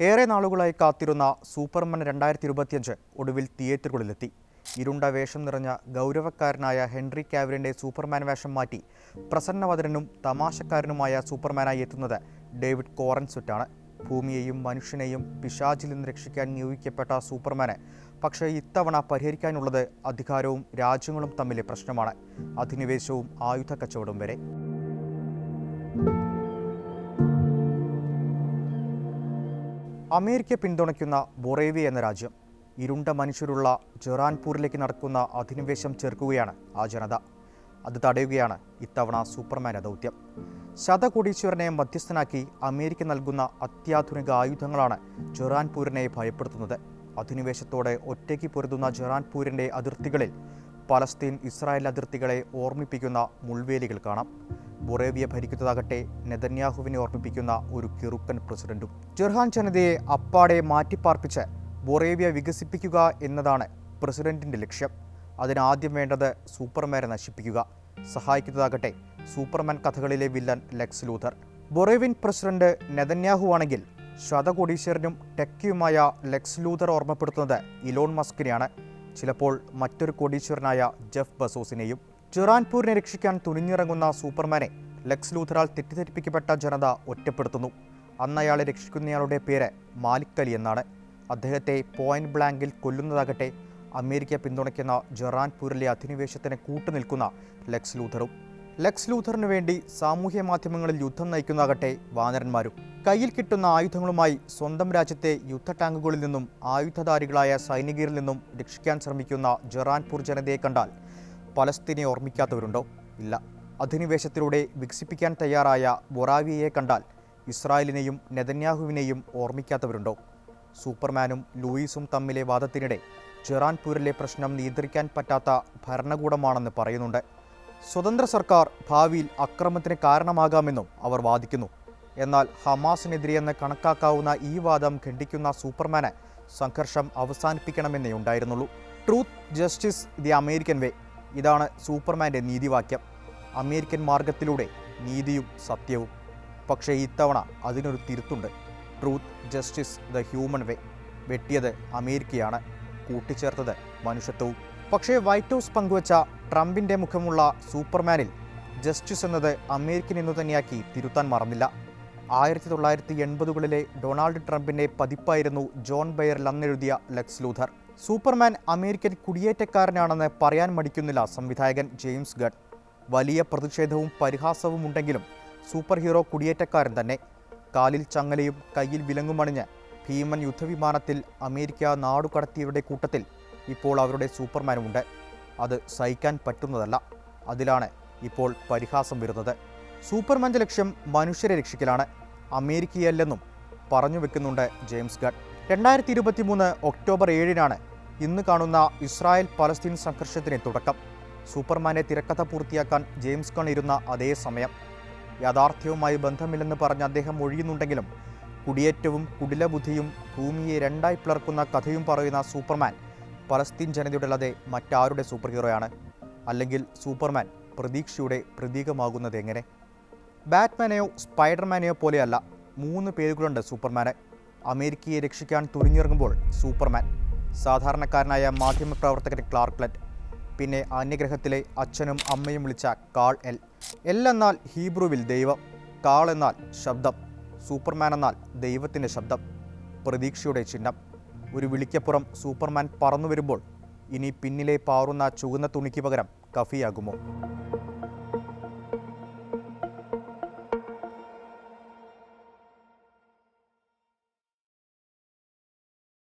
ഏറെ നാളുകളായി കാത്തിരുന്ന സൂപ്പർമാൻ 2025 ഒടുവിൽ തിയേറ്ററുകളിലെത്തി. ഇരുണ്ട വേഷം നിറഞ്ഞ ഗൗരവക്കാരനായ ഹെൻറി കാവിലിന്റെ സൂപ്പർമാൻ വേഷം മാറ്റി പ്രസന്നവദനനും തമാശക്കാരനുമായ സൂപ്പർമാനായി എത്തുന്നത് ഡേവിഡ് കോറൻസ്വുറ്റാണ്. ഭൂമിയെയും മനുഷ്യനെയും പിശാചിൽ നിന്ന് രക്ഷിക്കാൻ നിയോഗിക്കപ്പെട്ട സൂപ്പർമാന് പക്ഷേ ഇത്തവണ പരിഹരിക്കാനുള്ളത് അധികാരവും രാജ്യങ്ങളും തമ്മിലെ പ്രശ്നമാണ്. അധിനിവേശവും ആയുധ കച്ചവടവും വരെ. അമേരിക്ക പിന്തുണയ്ക്കുന്ന ബൊറേവിയ എന്ന രാജ്യം ഇരുണ്ട മനുഷ്യരുള്ള ജൊറാൻപൂരിലേക്ക് നടക്കുന്ന അധിനിവേശം ചെറുക്കുകയാണ് ആ ജനത. അത് തടയുകയാണ് ഇത്തവണ സൂപ്പർമാൻ്റെ ദൗത്യം. ശതകോടീശ്വരനെ മധ്യസ്ഥനാക്കി അമേരിക്ക നൽകുന്ന അത്യാധുനിക ആയുധങ്ങളാണ് ജൊറാൻപൂരിനെ ഭയപ്പെടുത്തുന്നത്. അധിനിവേശത്തോടെ ഒറ്റയ്ക്ക് പൊരുതുന്ന ജൊറാൻപൂരിൻ്റെ അതിർത്തികളിൽ പലസ്തീൻ ഇസ്രായേൽ അതിർത്തികളെ ഓർമ്മിപ്പിക്കുന്ന മുൾവേലികൾ കാണാം. ബൊറേവിയ ഭരിക്കുന്നതാകട്ടെ നെതന്യാഹുവിനെ ഓർമ്മിപ്പിക്കുന്ന ഒരു കിറുക്കൻ പ്രസിഡന്റും. ജർഹാൻ ജനതയെ അപ്പാടെ മാറ്റിപ്പാർപ്പിച്ച് ബൊറേവിയ വികസിപ്പിക്കുക എന്നതാണ് പ്രസിഡന്റിന്റെ ലക്ഷ്യം. അതിനാദ്യം വേണ്ടത് സൂപ്പർമാനെ നശിപ്പിക്കുക. സഹായിക്കുന്നതാകട്ടെ സൂപ്പർമാൻ കഥകളിലെ villain Lex Luthor. Boravian president Netanyahu ആണെങ്കിൽ ശതകോടീശ്വരനും ടെക്കിയുമായ ലെക്സ് ലൂഥർ ഓർമ്മപ്പെടുത്തുന്നത് ഇലോൺ മസ്കിനെയാണ്, ചിലപ്പോൾ മറ്റൊരു കോടീശ്വരനായ ജെഫ് ബസോസിനെയും. ജൊറാൻപൂരിനെ രക്ഷിക്കാൻ തുനിഞ്ഞിറങ്ങുന്ന സൂപ്പർമാനെ ലെക്സ് ലൂഥറാൽ തെറ്റിദ്ധരിപ്പിക്കപ്പെട്ട ജനത ഒറ്റപ്പെടുത്തുന്നു. അന്ന് അയാളെ രക്ഷിക്കുന്നയാളുടെ പേര് മാലിക് അലി എന്നാണ്. അദ്ദേഹത്തെ പോയിന്റ് ബ്ലാങ്കിൽ കൊല്ലുന്നതാകട്ടെ അമേരിക്ക പിന്തുണയ്ക്കുന്ന ജൊറാൻപൂരിലെ അധിനിവേശത്തിന് കൂട്ടുനിൽക്കുന്ന ലെക്സ് ലൂഥറും. ലെക്സ് ലൂഥറിനു വേണ്ടി സാമൂഹ്യ മാധ്യമങ്ങളിൽ യുദ്ധം നയിക്കുന്നതാകട്ടെ വാനരന്മാരും. കയ്യിൽ കിട്ടുന്ന ആയുധങ്ങളുമായി സ്വന്തം രാജ്യത്തെ യുദ്ധ ടാങ്കുകളിൽ നിന്നും ആയുധധാരികളായ സൈനികരിൽ നിന്നും രക്ഷിക്കാൻ ശ്രമിക്കുന്ന ജൊറാൻപൂർ ജനതയെ കണ്ടാൽ പലസ്തീനെ ഓർമ്മിക്കാത്തവരുണ്ടോ? ഇല്ല. അധിനിവേശത്തിലൂടെ വികസിപ്പിക്കാൻ തയ്യാറായ ബൊറാവിയയെ കണ്ടാൽ ഇസ്രായേലിനെയും നെതന്യാഹുവിനെയും ഓർമ്മിക്കാത്തവരുണ്ടോ? സൂപ്പർമാനും ലൂയിസും തമ്മിലെ വാദത്തിനിടെ ജൊറാൻപൂരിലെ പ്രശ്നം നിയന്ത്രിക്കാൻ പറ്റാത്ത ഭരണകൂടമാണെന്ന് പറയുന്നുണ്ട്. സ്വതന്ത്ര സർക്കാർ ഭാവിയിൽ അക്രമത്തിന് കാരണമാകാമെന്നും അവർ വാദിക്കുന്നു. എന്നാൽ ഹമാസിനെതിരെയെന്ന് കണക്കാക്കാവുന്ന ഈ വാദം ഖണ്ഡിക്കുന്ന സൂപ്പർമാന് സംഘർഷം അവസാനിപ്പിക്കണമെന്നേ ഉണ്ടായിരുന്നുള്ളൂ. ട്രൂത്ത്, ജസ്റ്റിസ്, ദി അമേരിക്കൻ വേ, ഇതാണ് സൂപ്പർമാൻ്റെ നീതിവാക്യം. അമേരിക്കൻ മാർഗത്തിലൂടെ നീതിയും സത്യവും. പക്ഷേ ഇത്തവണ അതിനൊരു തിരുത്തുണ്ട്. Truth, justice, the human way. വെട്ടിയത് അമേരിക്കയാണ്, കൂട്ടിച്ചേർത്തത് മനുഷ്യത്വവും. പക്ഷേ വൈറ്റ് ഹൗസ് പങ്കുവച്ച ട്രംപിൻ്റെ മുഖമുള്ള സൂപ്പർമാനിൽ ജസ്റ്റിസ് എന്നത് അമേരിക്കൻ എന്നു തന്നെയാക്കി തിരുത്താൻ മറന്നില്ല. 1980കളിലെ ഡൊണാൾഡ് ട്രംപിൻ്റെ പതിപ്പായിരുന്നു ജോൺ ബെയറിൽ അന്നെഴുതിയ ലെക്സ് ലൂഥർ. സൂപ്പർമാൻ അമേരിക്കൻ കുടിയേറ്റക്കാരനാണെന്ന് പറയാൻ മടിക്കുന്നില്ല സംവിധായകൻ ജെയിംസ് ഗൺ. വലിയ പ്രതിഷേധവും പരിഹാസവും ഉണ്ടെങ്കിലും സൂപ്പർ ഹീറോ കുടിയേറ്റക്കാരൻ തന്നെ. കാലിൽ ചങ്ങലയും കയ്യിൽ വിലങ്ങുമണിഞ്ഞ് ഭീമൻ യുദ്ധവിമാനത്തിൽ അമേരിക്ക നാടുകടത്തിയവരുടെ കൂട്ടത്തിൽ ഇപ്പോൾ അവരുടെ സൂപ്പർമാനുമുണ്ട്. അത് സഹിക്കാൻ പറ്റുന്നതല്ല. അതിലാണ് ഇപ്പോൾ പരിഹാസം വരുന്നത്. സൂപ്പർമാൻ്റെ ലക്ഷ്യം മനുഷ്യരെ രക്ഷിക്കലാണ്, അമേരിക്കയല്ലെന്നും പറഞ്ഞു വെക്കുന്നുണ്ട് ജെയിംസ് ഗൺ. 2023 ഒക്ടോബർ 7-നാണ് ഇന്ന് കാണുന്ന ഇസ്രായേൽ പലസ്തീൻ സംഘർഷത്തിന് തുടക്കം. സൂപ്പർമാനെ തിരക്കഥ പൂർത്തിയാക്കാൻ ജെയിംസ് ഗൺ ഇരുന്ന അതേ സമയം. യാഥാർത്ഥ്യവുമായി ബന്ധമില്ലെന്ന് പറഞ്ഞ് അദ്ദേഹം ഒഴിയുന്നുണ്ടെങ്കിലും കുടിയേറ്റവും കുടിലബുദ്ധിയും ഭൂമിയെ രണ്ടായി പിളർക്കുന്ന കഥയും പറയുന്ന സൂപ്പർമാൻ പലസ്തീൻ ജനതയുടെയല്ലാതെ മറ്റാരുടെ സൂപ്പർ ഹീറോയാണ്? അല്ലെങ്കിൽ സൂപ്പർമാൻ പ്രതീക്ഷയുടെ പ്രതീകമാകുന്നത് എങ്ങനെ? ബാറ്റ്മാനെയോ സ്പൈഡർമാനെയോ പോലെയല്ല, 3 പേരുകളുണ്ട് സൂപ്പർമാന്. അമേരിക്കയെ രക്ഷിക്കാൻ തുനിഞ്ഞിറങ്ങുമ്പോൾ സൂപ്പർമാൻ, സാധാരണക്കാരനായ മാധ്യമപ്രവർത്തകൻ ക്ലാർക്ക് കെന്റ്, പിന്നെ അന്യഗ്രഹത്തിലെ അച്ഛനും അമ്മയും വിളിച്ച കാൾ എൽ. എൽ എന്നാൽ ഹീബ്രുവിൽ ദൈവം, കാൾ എന്നാൽ ശബ്ദം, സൂപ്പർമാൻ എന്നാൽ ദൈവത്തിൻ്റെ ശബ്ദം, പ്രതീക്ഷയുടെ ചിഹ്നം. ഒരു വിളിക്കപ്പുറം സൂപ്പർമാൻ പറന്നു വരുമ്പോൾ ഇനി പിന്നിലെ പാറുന്ന ചുവന്ന തുണിക്ക് പകരം കഫിയാകുമോ?